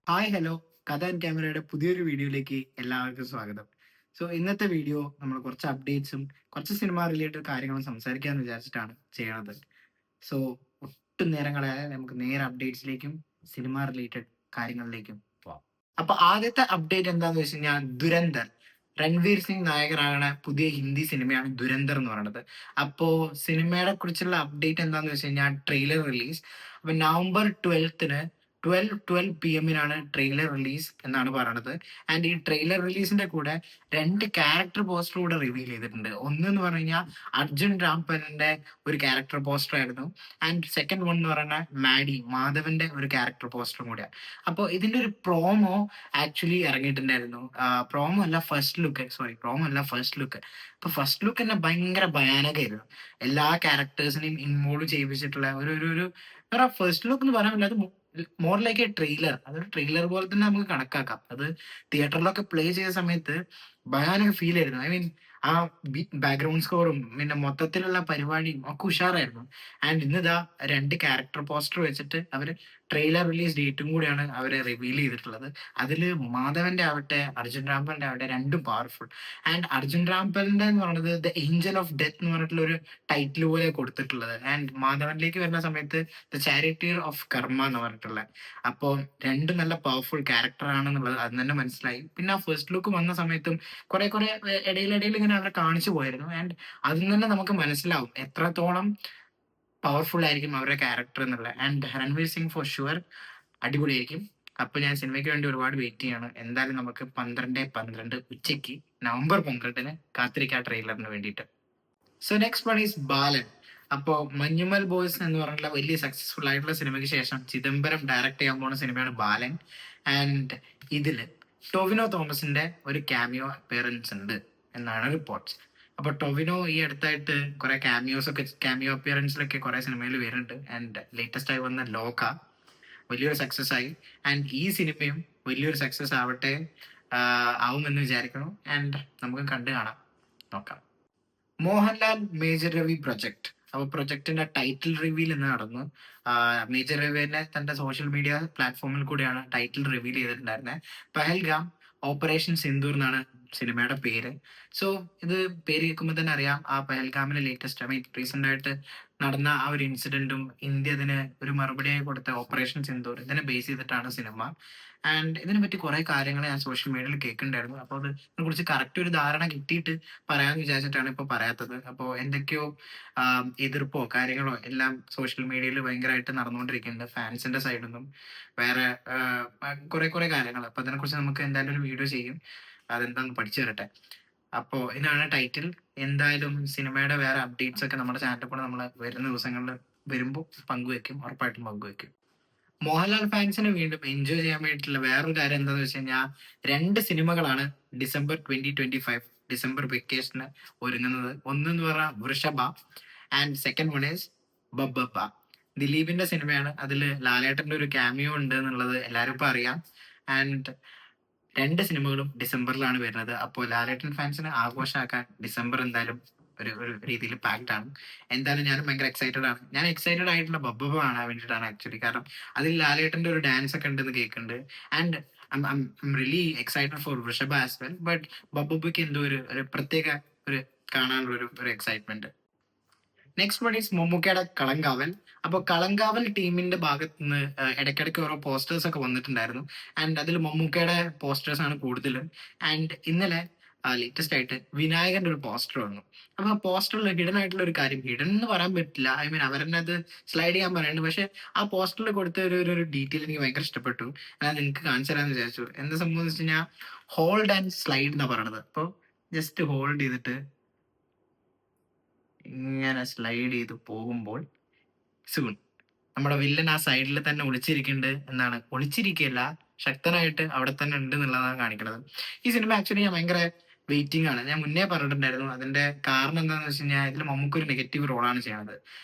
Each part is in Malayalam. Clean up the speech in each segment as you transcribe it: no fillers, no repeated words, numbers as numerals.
ഹായ് ഹലോ കഥ ആൻഡ് ക്യാമറയുടെ പുതിയൊരു വീഡിയോയിലേക്ക് എല്ലാവർക്കും സ്വാഗതം. ഇന്നത്തെ വീഡിയോ നമ്മൾ കുറച്ച് അപ്ഡേറ്റ്സും കുറച്ച് സിനിമ റിലേറ്റഡ് കാര്യങ്ങളും സംസാരിക്കാമെന്ന് വിചാരിച്ചിട്ടാണ് ചെയ്യണത്. സോ ഒട്ടും നേരം കളയാതെ നമുക്ക് നേരെ അപ്ഡേറ്റ്സിലേക്കും സിനിമ റിലേറ്റഡ് കാര്യങ്ങളിലേക്കും പോവാം. അപ്പൊ ആദ്യത്തെ അപ്ഡേറ്റ് എന്താന്ന് വെച്ച് കഴിഞ്ഞാൽ ദുരന്തർ. രൺവീർ സിംഗ് നായകനാകണ പുതിയ ഹിന്ദി സിനിമയാണ് ദുരന്തർ എന്ന് പറയുന്നത്. അപ്പോ സിനിമയെ കുറിച്ചുള്ള അപ്ഡേറ്റ് എന്താന്ന് വെച്ച് കഴിഞ്ഞാൽ ട്രെയിലർ റിലീസ്. അപ്പൊ നവംബർ 12-ന് 12 PM-നാണ് ട്രെയിലർ റിലീസ് എന്നാണ് പറയണത്. ആൻഡ് ഈ ട്രെയിലർ റിലീസിന്റെ കൂടെ 2 ക്യാരക്ടർ പോസ്റ്റർ കൂടെ റിവീൽ ചെയ്തിട്ടുണ്ട്. ഒന്നെന്ന് പറഞ്ഞു കഴിഞ്ഞാൽ അർജുൻ രാംപലിന്റെ ഒരു ക്യാരക്ടർ പോസ്റ്റർ ആയിരുന്നു. ആൻഡ് സെക്കൻഡ് വൺ എന്ന് പറയുന്നത് മാധവന്റെ ഒരു ക്യാരക്ടർ പോസ്റ്ററും കൂടെയാണ്. അപ്പോൾ ഇതിന്റെ ഒരു പ്രോമോ ആക്ച്വലി ഇറങ്ങിയിട്ടുണ്ടായിരുന്നു. പ്രോമോ അല്ല ഫസ്റ്റ് ലുക്ക്. അപ്പൊ ഫസ്റ്റ് ലുക്ക് തന്നെ ഭയങ്കര ഭയാനകമായിരുന്നു. എല്ലാ ക്യാരക്ടേഴ്സിനെയും ഇൻവോൾവ് ചെയ്യിപ്പിച്ചിട്ടുള്ള ഒരു ഒരു ഒരു ഫസ്റ്റ് ലുക്ക് എന്ന് പറയാൻ പറ്റില്ല, അത് മോർ ലൈക്ക് എ ട്രെയിലർ. അതൊരു ട്രെയിലർ പോലെ തന്നെ നമുക്ക് കണക്കാക്കാം. അത് തിയേറ്ററിലൊക്കെ പ്ലേ ചെയ്ത സമയത്ത് ഭയാനക ഫീൽ ആയിരുന്നു. ഐ മീൻ ആ ബാക്ക്ഗ്രൗണ്ട് സ്കോറും പിന്നെ മൊത്തത്തിലുള്ള പരിപാടിയും ഒക്കെ ഉഷാറായിരുന്നു. ആൻഡ് ഇന്നിതാ 2 ക്യാരക്ടർ പോസ്റ്റർ വെച്ചിട്ട് അവര് ട്രെയിലർ റിലീസ് ഡേറ്റും കൂടിയാണ് അവര് റിവീൽ ചെയ്തിട്ടുള്ളത്. അതില് മാധവന്റെ ആവട്ടെ അർജുൻ രാംപലിന്റെ ആവട്ടെ രണ്ടും പവർഫുൾ. ആൻഡ് അർജുൻ രാംപലിന്റെ എന്ന് പറയുന്നത് ദ ഏഞ്ചൽ ഓഫ് ഡെത്ത് എന്ന് പറഞ്ഞിട്ടുള്ള ഒരു ടൈറ്റിൽ പോലെ കൊടുത്തിട്ടുള്ളത്. ആൻഡ് മാധവനിലേക്ക് വരുന്ന സമയത്ത് ദ ചാരിറ്റിയർ ഓഫ് കർമ്മ എന്ന് പറഞ്ഞിട്ടുള്ളത്. അപ്പോൾ രണ്ടും നല്ല പവർഫുൾ ക്യാരക്ടർ ആണെന്നുള്ളത് അത് തന്നെ മനസ്സിലായി. പിന്നെ ആ ഫസ്റ്റ് ലുക്ക് വന്ന സമയത്തും കുറെ ഇടയിലിടയിൽ ഇങ്ങനെ അവിടെ കാണിച്ചു പോയിരുന്നു. ആൻഡ് അതിൽ തന്നെ നമുക്ക് മനസ്സിലാവും എത്രത്തോളം പവർഫുൾ ആയിരിക്കും അവരുടെ ക്യാരക്ടർ എന്നുള്ളത്. And Ranveer Singh for sure അടിപൊളിയായിരിക്കും. അപ്പൊ ഞാൻ സിനിമയ്ക്ക് വേണ്ടി ഒരുപാട് വെയിറ്റ് ചെയ്യാണ്. എന്തായാലും നമുക്ക് 12/12 ഉച്ചയ്ക്ക് നവംബർ 12-ന് കാത്തിരിക്കാം ട്രെയിലറിന് വേണ്ടിയിട്ട്. നെക്സ്റ്റ് വൺ ഈസ് ബാലൻ. അപ്പോ മഞ്ഞുമൽ ബോയ്സ് എന്ന് പറഞ്ഞിട്ടുള്ള വലിയ സക്സസ്ഫുൾ ആയിട്ടുള്ള സിനിമയ്ക്ക് ശേഷം ചിദംബരം ഡയറക്ട് ചെയ്യാൻ പോകുന്ന സിനിമയാണ് ബാലൻ. ആൻഡ് ഇതില് ടൊവിനോ തോമസിന്റെ ഒരു ക്യാമിയോ അപ്പിയറൻസ് ഉണ്ട് എന്നാണ് റിപ്പോർട്ട്സ്. അപ്പൊ ടൊവിനോ ഈ അടുത്തായിട്ട് കുറെ ക്യാമിയോ അപ്പിയറൻസിലൊക്കെ കുറെ സിനിമയിൽ വരുന്നുണ്ട്. ആൻഡ് ലേറ്റസ്റ്റ് ആയി വന്ന ലോക വലിയൊരു സക്സസ് ആയി. ആൻഡ് ഈ സിനിമയും വലിയൊരു സക്സസ് ആവട്ടെ, ആവുമെന്ന് വിചാരിക്കണം. ആൻഡ് നമുക്ക് കണ്ടു കാണാം, നോക്കാം. Mohanlal major Ravi project. അപ്പൊ പ്രൊജക്ടിന്റെ ടൈറ്റിൽ റിവീൽ ഇന്ന് നടന്നു. മേജർ രവി തന്നെ തന്റെ സോഷ്യൽ മീഡിയ പ്ലാറ്റ്ഫോമിൽ കൂടിയാണ് ടൈറ്റിൽ റിവീൽ ചെയ്തിട്ടുണ്ടായിരുന്നത്. പഹൽഗാം ഓപ്പറേഷൻ സിന്ദൂർ എന്നാണ് സിനിമയുടെ പേര്. സോ ഇത് പേര് കേൾക്കുമ്പോൾ തന്നെ അറിയാം, ആ പഹൽഗാമിലെ ലേറ്റസ്റ്റ്, ഐ മീൻ റീസെന്റ് ആയിട്ട് നടന്ന ആ ഒരു ഇൻസിഡന്റും ഇന്ത്യ അതിന് ഒരു മറുപടിയായി കൊടുത്ത ഓപ്പറേഷൻ സിന്ദൂർ, ഇതിനെ ബേസ് ചെയ്തിട്ടാണ് സിനിമ. ആൻഡ് ഇതിനെ പറ്റി കുറെ കാര്യങ്ങൾ ഞാൻ സോഷ്യൽ മീഡിയയിൽ കേൾക്കുന്നുണ്ടായിരുന്നു. അപ്പോൾ അതിനെ കുറിച്ച് കറക്റ്റ് ഒരു ധാരണ കിട്ടിയിട്ട് പറയാന്ന് വിചാരിച്ചിട്ടാണ് ഇപ്പൊ പറയാത്തത്. അപ്പോൾ എന്തൊക്കെയോ എതിർപ്പോ കാര്യങ്ങളോ എല്ലാം സോഷ്യൽ മീഡിയയിൽ ഭയങ്കരമായിട്ട് നടന്നുകൊണ്ടിരിക്കുന്നുണ്ട് ഫാൻസിന്റെ സൈഡിൽ നിന്നും. വേറെ കുറെ കാര്യങ്ങൾ. അപ്പൊ അതിനെ കുറിച്ച് നമുക്ക് എന്തായാലും ഒരു വീഡിയോ ചെയ്യും, അതെന്താന്ന് പഠിച്ചു തരട്ടെ. അപ്പോ ഇതാണ് ടൈറ്റിൽ. എന്തായാലും സിനിമയുടെ വേറെ അപ്ഡേറ്റ്സ് ഒക്കെ നമ്മുടെ ചാനലിൽ കൂടെ നമ്മൾ വരുന്ന ദിവസങ്ങളിൽ വരുമ്പോൾ പങ്കുവെക്കും, ഉറപ്പായിട്ടും പങ്കുവെക്കും. മോഹൻലാൽ ഫാൻസിന് വീണ്ടും എൻജോയ് ചെയ്യാൻ വേണ്ടിയിട്ടുള്ള വേറൊരു കാര്യം എന്താന്ന് വെച്ച് കഴിഞ്ഞാൽ 2 സിനിമകളാണ് ഡിസംബർ 2025 ഡിസംബർ വെക്കേഷന് ഒരുങ്ങുന്നത്. ഒന്നെന്ന് പറഞ്ഞാൽ Vrusshabha and second one is ബബ്ബപ്പ. ദിലീപിന്റെ സിനിമയാണ്. അതിൽ ലാലേട്ടന്റെ ഒരു ക്യാമിയോ ഉണ്ട് എന്നുള്ളത് എല്ലാവരും ഇപ്പൊ അറിയാം. ആൻഡ് 2 സിനിമകളും ഡിസംബറിലാണ് വരുന്നത്. അപ്പോൾ ലാലേട്ടൻ ഫാൻസിന് ആഘോഷമാക്കാൻ ഡിസംബർ എന്തായാലും ഒരു ഒരു രീതിയിൽ പാക്ഡ് ആണ്. എന്തായാലും ഞാനും ഭയങ്കര എക്സൈറ്റഡ് ആണ്. ഞാൻ എക്സൈറ്റഡ് ആയിട്ടുള്ള ബബ്ബബ കാണാൻ വേണ്ടിയിട്ടാണ് ആക്ച്വലി. കാരണം അതിൽ ലാലേട്ടന്റെ ഒരു ഡാൻസ് ഒക്കെ ഉണ്ടെന്ന് കേൾക്കുന്നുണ്ട്. And I'm really excited for Vrishabha as well. But ബബ്ബബയ്ക്ക് എന്തോ ഒരു പ്രത്യേക ഒരു കാണാനുള്ള ഒരു എക്സൈറ്റ്മെന്റ്. നെക്സ്റ്റ് വൺ ഈസ് മമ്മൂക്കയുടെ കളങ്കാവൽ. അപ്പോൾ കളങ്കാവൽ ടീമിന്റെ ഭാഗത്ത് നിന്ന് ഇടയ്ക്കിടയ്ക്ക് ഓരോ പോസ്റ്റേഴ്സ് ഒക്കെ വന്നിട്ടുണ്ടായിരുന്നു. ആൻഡ് അതിൽ മമ്മൂക്കയുടെ പോസ്റ്റേഴ്സ് ആണ് കൂടുതലും. ആൻഡ് ഇന്നലെ ലേറ്റസ്റ്റ് ആയിട്ട് വിനായകന്റെ ഒരു പോസ്റ്റർ വന്നു. അപ്പൊ ആ പോസ്റ്ററിൽ ഹിഡൻ ആയിട്ടുള്ള ഒരു കാര്യം, ഹിഡൻ എന്ന് പറയാൻ പറ്റില്ല, ഐ മീൻ അവരെന്നെ അത് സ്ലൈഡ് ചെയ്യാൻ പറയുന്നുണ്ട്. പക്ഷെ ആ പോസ്റ്ററിൽ കൊടുത്ത ഒരു ഡീറ്റെയിൽ എനിക്ക് ഭയങ്കര ഇഷ്ടപ്പെട്ടു. അത് നിങ്ങൾക്ക് കാണിച്ചു തരാമെന്ന് വിചാരിച്ചു. എന്താ സംഭവം എന്ന് വെച്ച് കഴിഞ്ഞാൽ ഹോൾഡ് ആൻഡ് സ്ലൈഡ് എന്നാ പറയണത്. അപ്പോൾ ജസ്റ്റ് ഹോൾഡ് ചെയ്തിട്ട് ഇങ്ങനെ സ്ലൈഡ് ചെയ്ത് പോകുമ്പോൾ സൂൺ നമ്മുടെ വില്ലൻ ആ സൈഡിൽ തന്നെ ഒളിച്ചിരിക്കുന്നുണ്ട് എന്നാണ്. ഒളിച്ചിരിക്കുകയല്ല, ശക്തനായിട്ട് അവിടെ തന്നെ ഉണ്ട് എന്നുള്ളതാണ് കാണിക്കുന്നത്. ഈ സിനിമ ആക്ച്വലി ഞാൻ ഭയങ്കര വെയിറ്റിംഗ് ആണ്. ഞാൻ മുന്നേ പറഞ്ഞിട്ടുണ്ടായിരുന്നു. അതിന്റെ കാരണം എന്താണെന്ന് വെച്ച് കഴിഞ്ഞാൽ ഇതിൽ മമ്മൂക്ക് ഒരു നെഗറ്റീവ് റോളാണ് ചെയ്യുന്നത്.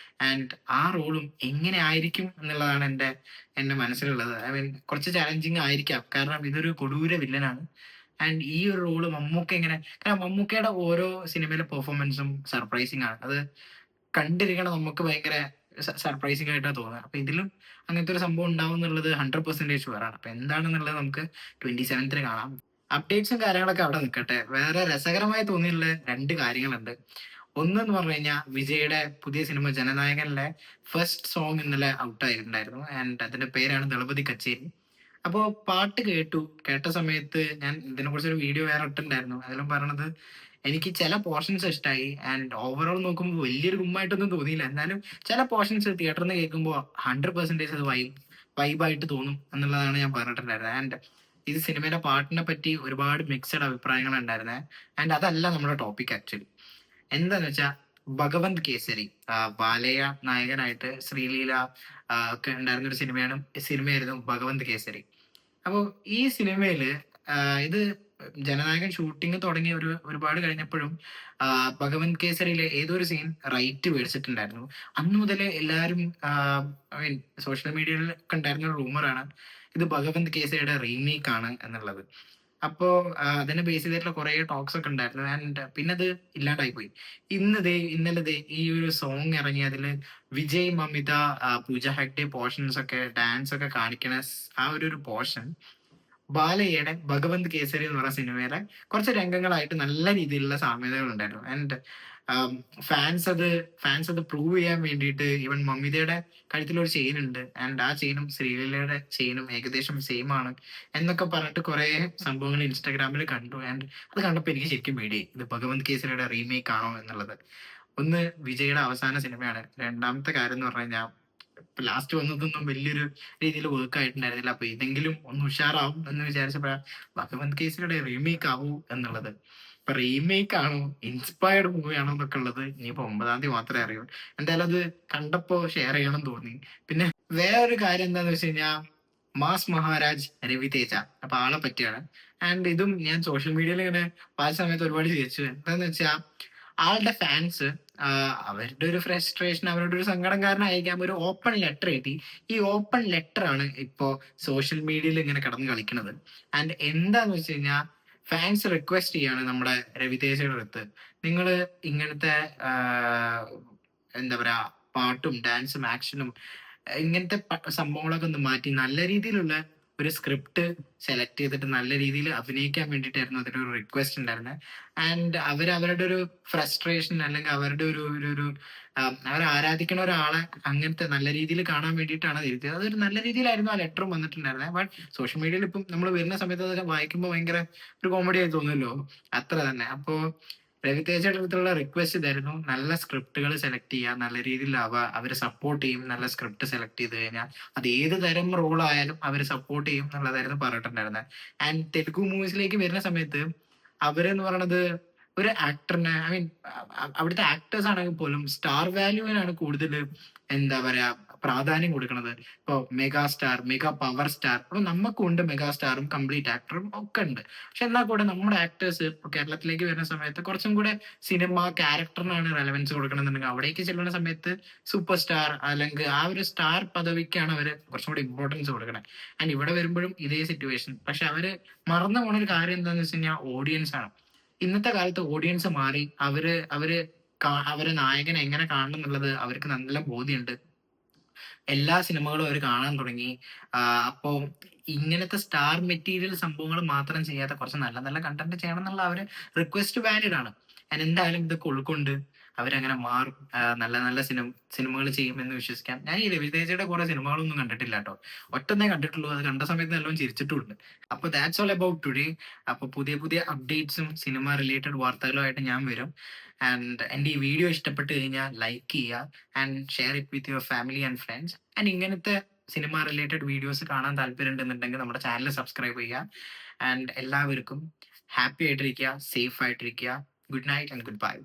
ആൻഡ് ആ റോളും എങ്ങനെ ആയിരിക്കും എന്നുള്ളതാണ് എന്റെ മനസ്സിലുള്ളത്. ഐ മീൻ കുറച്ച് ചാലഞ്ചിങ് ആയിരിക്കാം, കാരണം ഇതൊരു കൊടൂര വില്ലനാണ്. ആൻഡ് ഈ ഒരു റോള് മമ്മൂക്ക എങ്ങനെ, കാരണം മമ്മൂക്കയുടെ ഓരോ സിനിമയിലെ പെർഫോമൻസും സർപ്രൈസിങ് ആണ്. അത് കണ്ടിരിക്കണം നമുക്ക് ഭയങ്കര സർപ്രൈസിംഗ് ആയിട്ടാ തോന്നുന്നത്. അപ്പൊ ഇതിലും അങ്ങനത്തെ ഒരു സംഭവം ഉണ്ടാവും എന്നുള്ളത് 100% ഷുവറാണ്. അപ്പൊ എന്താണെന്നുള്ളത് നമുക്ക് 27th കാണാം. അപ്ഡേറ്റ്സും കാര്യങ്ങളൊക്കെ അവിടെ നിൽക്കട്ടെ. വേറെ രസകരമായി തോന്നിയുള്ള 2 കാര്യങ്ങളുണ്ട്. ഒന്നെന്ന് പറഞ്ഞു കഴിഞ്ഞാൽ വിജയുടെ പുതിയ സിനിമ ജനനായകനിലെ ഫസ്റ്റ് സോങ് ഇന്നലെ ഔട്ട് ആയിട്ടുണ്ടായിരുന്നു. ആൻഡ് അതിന്റെ പേരാണ് ദളപതി കച്ചേരി. അപ്പോ പാട്ട് കേട്ട സമയത്ത് ഞാൻ ഇതിനെ കുറിച്ചൊരു വീഡിയോ വേറെ ഇട്ടിട്ടുണ്ടായിരുന്നു. അതിലും പറയണത് എനിക്ക് ചില പോർഷൻസ് ഇഷ്ടമായി. ആൻഡ് ഓവറോൾ നോക്കുമ്പോൾ വലിയൊരു ഗുമ്മായിട്ടൊന്നും തോന്നിയില്ല. എന്നാലും ചില പോർഷൻസ് തിയേറ്ററിൽ നിന്ന് കേൾക്കുമ്പോൾ 100% അത് വൈബായിട്ട് തോന്നും എന്നുള്ളതാണ് ഞാൻ പറഞ്ഞിട്ടുണ്ടായിരുന്നത്. ആൻഡ് ഇത് സിനിമയിലെ പാട്ടിനെ പറ്റി ഒരുപാട് മിക്സഡ് അഭിപ്രായങ്ങൾ ഉണ്ടായിരുന്നത്. ആൻഡ് അതല്ല നമ്മുടെ ടോപ്പിക് ആക്ച്വലി. എന്താന്ന് വെച്ചാ ഭഗവന്ത് കേസരി, ബാലയ്യ നായകനായിട്ട് ശ്രീലീല ഒക്കെ ഉണ്ടായിരുന്ന ഒരു സിനിമയായിരുന്നു ഭഗവന്ത് കേസരി. അപ്പൊ ഈ സിനിമയില് ഇത് ജനനായകൻ ഷൂട്ടിംഗ് തുടങ്ങി ഒരുപാട് കഴിഞ്ഞപ്പോഴും ഭഗവന്ത് കേസരിയിലെ ഏതോ ഒരു സീൻ റൈറ്റ് മേടിച്ചിട്ടുണ്ടായിരുന്നു. അന്ന് മുതലേ എല്ലാവരും ഐ മീൻ സോഷ്യൽ മീഡിയയിൽ ഒക്കെ ഉണ്ടായിരുന്ന ഒരു റൂമറാണ് ഇത് ഭഗവന്ത് കേസരിയുടെ റീമേക്ക് ആണ് എന്നുള്ളത്. അപ്പോ അതിനെ ബേസ് ചെയ്തിട്ടുള്ള കുറെ ടോക്സ് ഒക്കെ ഉണ്ടായിരുന്നു. ആൻഡ് പിന്നെ അത് ഇല്ലാണ്ടായി പോയി. ഇന്നലെ ദേ ഈ ഒരു സോങ് ഇറങ്ങി. അതില് വിജയ്, മമിത, പൂജ ഹെഗ്ഡെ പോർഷൻസ് ഒക്കെ ഡാൻസ് ഒക്കെ കാണിക്കണ ആ ഒരു പോർഷൻ ബാലയ്യയുടെ ഭഗവന്ത് കേസരി എന്ന് പറയുന്ന സിനിമയിലെ കുറച്ച് രംഗങ്ങളായിട്ട് നല്ല രീതിയിലുള്ള സാമ്യതകൾ ഉണ്ടായിരുന്നു. ആൻഡ് ഫാൻസ് അത് പ്രൂവ് ചെയ്യാൻ വേണ്ടിയിട്ട് ഈവൻ മമിതയുടെ കഴുത്തിലൊരു ചെയിൻ ഉണ്ട്. ആൻഡ് ആ ചെയിനും ശ്രീലീലയുടെ ചെയിനും ഏകദേശം സെയിം ആണ് എന്നൊക്കെ പറഞ്ഞിട്ട് കുറെ സംഭവങ്ങൾ ഇൻസ്റ്റാഗ്രാമിൽ കണ്ടു. ആൻഡ് അത് കണ്ടപ്പോൾ എനിക്ക് ശരിക്കും പേടിയായി, ഇത് ഭഗവന്ത് കേസരിയുടെ റീമേക്ക് ആണോ എന്നുള്ളത്. ഒന്ന് വിജയുടെ അവസാന സിനിമയാണ്. രണ്ടാമത്തെ കാര്യം എന്ന് പറഞ്ഞു കഴിഞ്ഞാൽ ലാസ്റ്റ് വന്നതൊന്നും വലിയൊരു രീതിയിൽ വർക്ക് ആയിട്ടുണ്ടായിരുന്നില്ല. അപ്പൊ ഇതെങ്കിലും ഒന്ന് ഉഷാറാവും എന്ന് വിചാരിച്ചപ്പോഴാ ഭഗവന്ത് കേസരിയുടെ റീമേക്ക് ആവൂ എന്നുള്ളത്. ഇപ്പൊ റീമേക്ക് ആണോ ഇൻസ്പയർഡ് മൂവി ആണോ എന്നൊക്കെ ഉള്ളത് ഇനിയിപ്പോ 9-ാം തീയതി മാത്രമേ അറിയൂ. എന്തായാലും അത് കണ്ടപ്പോ ഷെയർ ചെയ്യണം തോന്നി. പിന്നെ വേറൊരു കാര്യം എന്താന്ന് വെച്ച് കഴിഞ്ഞാൽ മാസ് മഹാരാജ് രവി തേജ, അപ്പൊ ആളെ പറ്റിയാണ്. ആൻഡ് ഇതും ഞാൻ സോഷ്യൽ മീഡിയയിൽ ഇങ്ങനെ പല സമയത്ത് ഒരുപാട് ചിരിച്ചു. എന്താന്ന് വെച്ചാൽ ആളുടെ ഫാൻസ് അവരുടെ ഒരു ഫ്രസ്ട്രേഷൻ, അവരുടെ ഒരു സങ്കടം കാരണമായിരിക്കാം ഒരു ഓപ്പൺ ലെറ്റർ എഴുതി. ഈ ഓപ്പൺ ലെറ്റർ ആണ് ഇപ്പോ സോഷ്യൽ മീഡിയയിൽ ഇങ്ങനെ കിടന്ന് കളിക്കുന്നത്. ആൻഡ് എന്താന്ന് വെച്ച് കഴിഞ്ഞാൽ ഫാൻസ് റിക്വസ്റ്റ് ചെയ്യാണ് നമ്മുടെ രവിതേജയുടെ അടുത്ത്, നിങ്ങൾ ഇങ്ങനത്തെ എന്താ പറയാ പാട്ടും ഡാൻസും ആക്ഷനും ഇങ്ങനത്തെ സംഭവങ്ങളൊക്കെ ഒന്ന് മാറ്റി നല്ല രീതിയിലുള്ള ഒരു സ്ക്രിപ്റ്റ് സെലക്ട് ചെയ്തിട്ട് നല്ല രീതിയിൽ അഭിനയിക്കാൻ വേണ്ടിയിട്ടായിരുന്നു അതിനൊരു റിക്വസ്റ്റ് ഉണ്ടായിരുന്നത്. ആൻഡ് അവരുടെ ഒരു ഫ്രസ്ട്രേഷൻ അല്ലെങ്കിൽ അവരുടെ ഒരു അവർ ആരാധിക്കുന്ന ഒരാളെ അങ്ങനത്തെ നല്ല രീതിയിൽ കാണാൻ വേണ്ടിയിട്ടാണ് അത് എഴുതിയത്. അതൊരു നല്ല രീതിയിലായിരുന്നു ആ ലെറ്ററും വന്നിട്ടുണ്ടായിരുന്നത്. ബട്ട് സോഷ്യൽ മീഡിയയിൽ ഇപ്പം നമ്മൾ വരുന്ന സമയത്ത് അതൊക്കെ വായിക്കുമ്പോൾ ഭയങ്കര ഒരു കോമഡി ആയി തോന്നുമല്ലോ, അത്ര തന്നെ. അപ്പോ രവിതേജയുടെ അടുത്തുള്ള റിക്വസ്റ്റ് ഇതായിരുന്നു, നല്ല സ്ക്രിപ്റ്റുകൾ സെലക്ട് ചെയ്യുക, നല്ല രീതിയിൽ അവരെ സപ്പോർട്ട് ചെയ്യും. നല്ല സ്ക്രിപ്റ്റ് സെലക്ട് ചെയ്ത് കഴിഞ്ഞാൽ അത് ഏത് തരം റോൾ ആയാലും അവർ സപ്പോർട്ട് ചെയ്യും എന്നുള്ളതായിരുന്നു പറഞ്ഞിട്ടുണ്ടായിരുന്നത്. ആൻഡ് തെലുഗു മൂവീസിലേക്ക് വരുന്ന സമയത്ത് അവരെന്ന് പറയണത് ഒരു ആക്ടറിനെ ഐ മീൻ അവിടുത്തെ ആക്ടേഴ്സ് ആണെങ്കിൽ പോലും സ്റ്റാർ വാല്യൂവിനാണ് കൂടുതൽ എന്താ പറയാ പ്രാധാന്യം കൊടുക്കുന്നത്. ഇപ്പൊ mega star, mega power star, അപ്പൊ നമുക്കും ഉണ്ട് മെഗാ സ്റ്റാറും കംപ്ലീറ്റ് ആക്ടറും ഒക്കെ ഉണ്ട്. പക്ഷെ എന്നാൽ കൂടെ നമ്മുടെ ആക്ടേഴ്സ് ഇപ്പൊ കേരളത്തിലേക്ക് വരുന്ന സമയത്ത് കുറച്ചും കൂടെ സിനിമ ക്യാരക്ടറിനാണ് റെലവൻസ് കൊടുക്കണമെന്നുണ്ടെങ്കിൽ അവിടേക്ക് ചെല്ലുന്ന സമയത്ത് സൂപ്പർ സ്റ്റാർ അല്ലെങ്കിൽ ആ ഒരു സ്റ്റാർ പദവിക്കാണ് അവര് കുറച്ചും കൂടി ഇമ്പോർട്ടൻസ് കൊടുക്കണേ. ആൻഡ് ഇവിടെ വരുമ്പോഴും ഇതേ സിറ്റുവേഷൻ. പക്ഷെ അവര് മറന്നു പോണ ഒരു കാര്യം എന്താന്ന് വെച്ച് കഴിഞ്ഞാൽ ഓഡിയൻസ് ആണ്. ഇന്നത്തെ കാലത്ത് ഓഡിയൻസ് മാറി. അവരെ നായകനെ എങ്ങനെ കാണണം എന്നുള്ളത് അവർക്ക് നല്ല ബോധ്യമുണ്ട്. എല്ലാ സിനിമകളും അവർ കാണാൻ തുടങ്ങി. അപ്പോ ഇങ്ങനത്തെ സ്റ്റാർ മെറ്റീരിയൽ സംഭവങ്ങൾ മാത്രം ചെയ്യാതെ കുറച്ച് നല്ല നല്ല കണ്ടന്റ് ചെയ്യണം എന്നുള്ള അവര് റിക്വസ്റ്റ് വാലിഡ് ആണ്. ഞാൻ എന്തായാലും ഇതൊക്കെ ഉൾക്കൊണ്ട് അവരങ്ങനെ മാറും. നല്ല നല്ല സിനിമകൾ ചെയ്യുമെന്ന് വിശ്വസിക്കാം. ഞാൻ ഈ രവിതേജയുടെ കുറെ സിനിമകളൊന്നും കണ്ടിട്ടില്ല കേട്ടോ. ഒറ്റന്നേ കണ്ടിട്ടുള്ളൂ. അത് കണ്ട സമയത്ത് നല്ലോണം ചിരിച്ചിട്ടുണ്ട്. അപ്പൊ ദാറ്റ്സ് ഓൾ അബൌട്ട് ടുഡേ. അപ്പൊ പുതിയ പുതിയ അപ്ഡേറ്റ്സും സിനിമ റിലേറ്റഡ് വാർത്തകളുമായിട്ട് ഞാൻ വരും. ആൻഡ് എൻ്റെ ഈ വീഡിയോ ഇഷ്ടപ്പെട്ട് കഴിഞ്ഞാൽ ലൈക്ക് ചെയ്യുക and share it with your family and friends. And ഇങ്ങനത്തെ സിനിമ റിലേറ്റഡ് വീഡിയോസ് കാണാൻ താല്പര്യം ഉണ്ടെന്നുണ്ടെങ്കിൽ നമ്മുടെ ചാനൽ സബ്സ്ക്രൈബ് ചെയ്യുക. ആൻഡ് എല്ലാവർക്കും ഹാപ്പി ആയിട്ടിരിക്കുക, സേഫ് ആയിട്ടിരിക്കുക. Good night and good bye.